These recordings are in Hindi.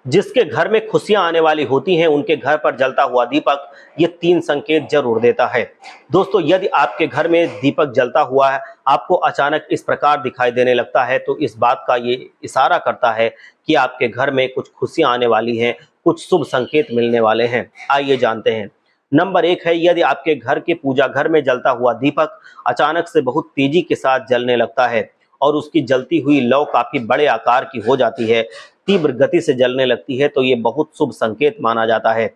जिसके घर में खुशियां आने वाली होती हैं उनके घर पर जलता हुआ दीपक ये 3 संकेत जरूर देता है। दोस्तों, यदि आपके घर में दीपक जलता हुआ है, आपको अचानक इस प्रकार दिखाई देने लगता है, तो इस बात का ये इशारा करता है कि आपके घर में कुछ खुशियां आने वाली हैं, कुछ शुभ संकेत मिलने वाले हैं। आइए जानते हैं। नंबर 1 है, यदि आपके घर के पूजा घर में जलता हुआ दीपक अचानक से बहुत तेजी के साथ जलने लगता है और उसकी जलती हुई लौ काफी बड़े आकार की हो जाती है, तीव्र गति से जलने लगती है, तो ये बहुत शुभ संकेत माना जाता है।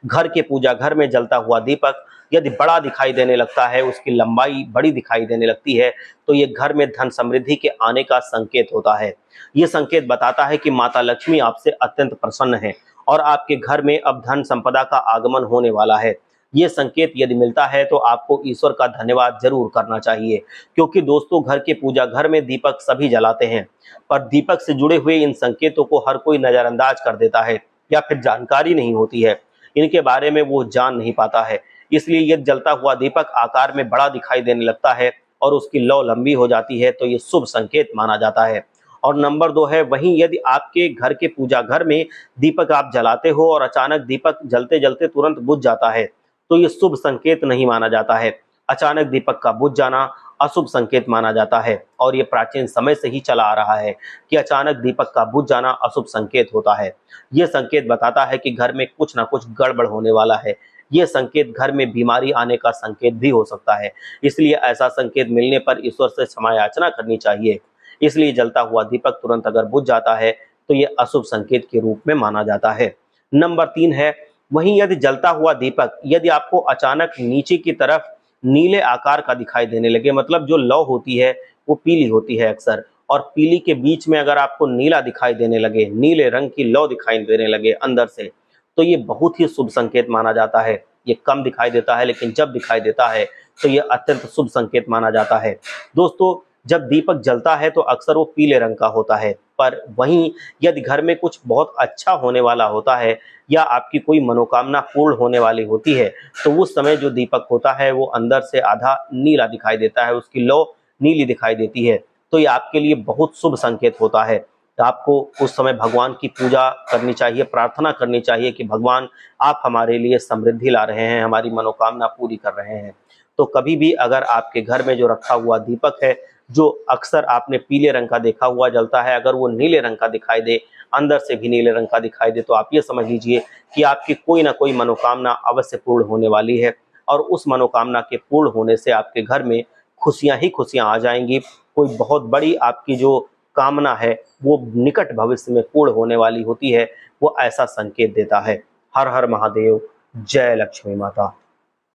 घर के पूजा घर में जलता हुआ दीपक यदि बड़ा दिखाई देने लगता है, उसकी लंबाई बड़ी दिखाई देने लगती है, तो ये घर में धन समृद्धि के आने का संकेत होता है। ये संकेत बताता है कि माता लक्ष्मी आपसे अत्यंत प्रसन्न है और आपके घर में अब धन संपदा का आगमन होने वाला है। ये संकेत यदि मिलता है तो आपको ईश्वर का धन्यवाद जरूर करना चाहिए, क्योंकि दोस्तों, घर के पूजा घर में दीपक सभी जलाते हैं, पर दीपक से जुड़े हुए इन संकेतों को हर कोई नजरअंदाज कर देता है या फिर जानकारी नहीं होती है, इनके बारे में वो जान नहीं पाता है। इसलिए यदि जलता हुआ दीपक आकार में बड़ा दिखाई देने लगता है और उसकी लौ लंबी हो जाती है, तो ये शुभ संकेत माना जाता है। और नंबर 2 है, वहीं यदि आपके घर के पूजा घर में दीपक आप जलाते हो और अचानक दीपक जलते जलते तुरंत बुझ जाता है, तो ये शुभ संकेत नहीं माना जाता है। अचानक दीपक का बुझ जाना अशुभ संकेत माना जाता है और ये प्राचीन समय से ही चला आ रहा है कि अचानक दीपक का बुझ जाना अशुभ संकेत होता है। ये संकेत बताता है कि घर में कुछ ना कुछ गड़बड़ होने वाला है। ये संकेत घर में बीमारी आने का संकेत भी हो सकता है। इसलिए ऐसा संकेत मिलने पर ईश्वर से क्षमा याचना करनी चाहिए। इसलिए जलता हुआ दीपक तुरंत अगर बुझ जाता है तो ये अशुभ संकेत के रूप में माना जाता है। नंबर 3 है, वहीं यदि जलता हुआ दीपक यदि आपको अचानक नीचे की तरफ नीले आकार का दिखाई देने लगे, मतलब जो लौ होती है वो पीली होती है अक्सर, और पीली के बीच में अगर आपको नीला दिखाई देने लगे, नीले रंग की लौ दिखाई देने लगे अंदर से, तो ये बहुत ही शुभ संकेत माना जाता है। ये कम दिखाई देता है, लेकिन जब दिखाई देता है तो ये अत्यंत शुभ संकेत माना जाता है। दोस्तों, जब दीपक जलता है तो अक्सर वो पीले रंग का होता है, पर वहीं यदि घर में कुछ बहुत अच्छा होने वाला होता है या आपकी कोई मनोकामना पूर्ण होने वाली होती है, तो उस समय जो दीपक होता है वो अंदर से आधा नीला दिखाई देता है, उसकी लौ नीली दिखाई देती है, तो ये आपके लिए बहुत शुभ संकेत होता है। तो आपको उस समय भगवान की पूजा करनी चाहिए, प्रार्थना करनी चाहिए कि भगवान, आप हमारे लिए समृद्धि ला रहे हैं, हमारी मनोकामना पूरी कर रहे हैं। तो कभी भी अगर आपके घर में जो रखा हुआ दीपक है, जो अक्सर आपने पीले रंग का देखा हुआ जलता है, अगर वो नीले रंग का दिखाई दे, अंदर से भी नीले रंग का दिखाई दे, तो आप ये समझ लीजिए कि आपकी कोई ना कोई मनोकामना अवश्य पूर्ण होने वाली है और उस मनोकामना के पूर्ण होने से आपके घर में खुशियां ही खुशियां आ जाएंगी। कोई बहुत बड़ी आपकी जो कामना है वो निकट भविष्य में पूर्ण होने वाली होती है, वो ऐसा संकेत देता है। हर हर महादेव, जय लक्ष्मी माता।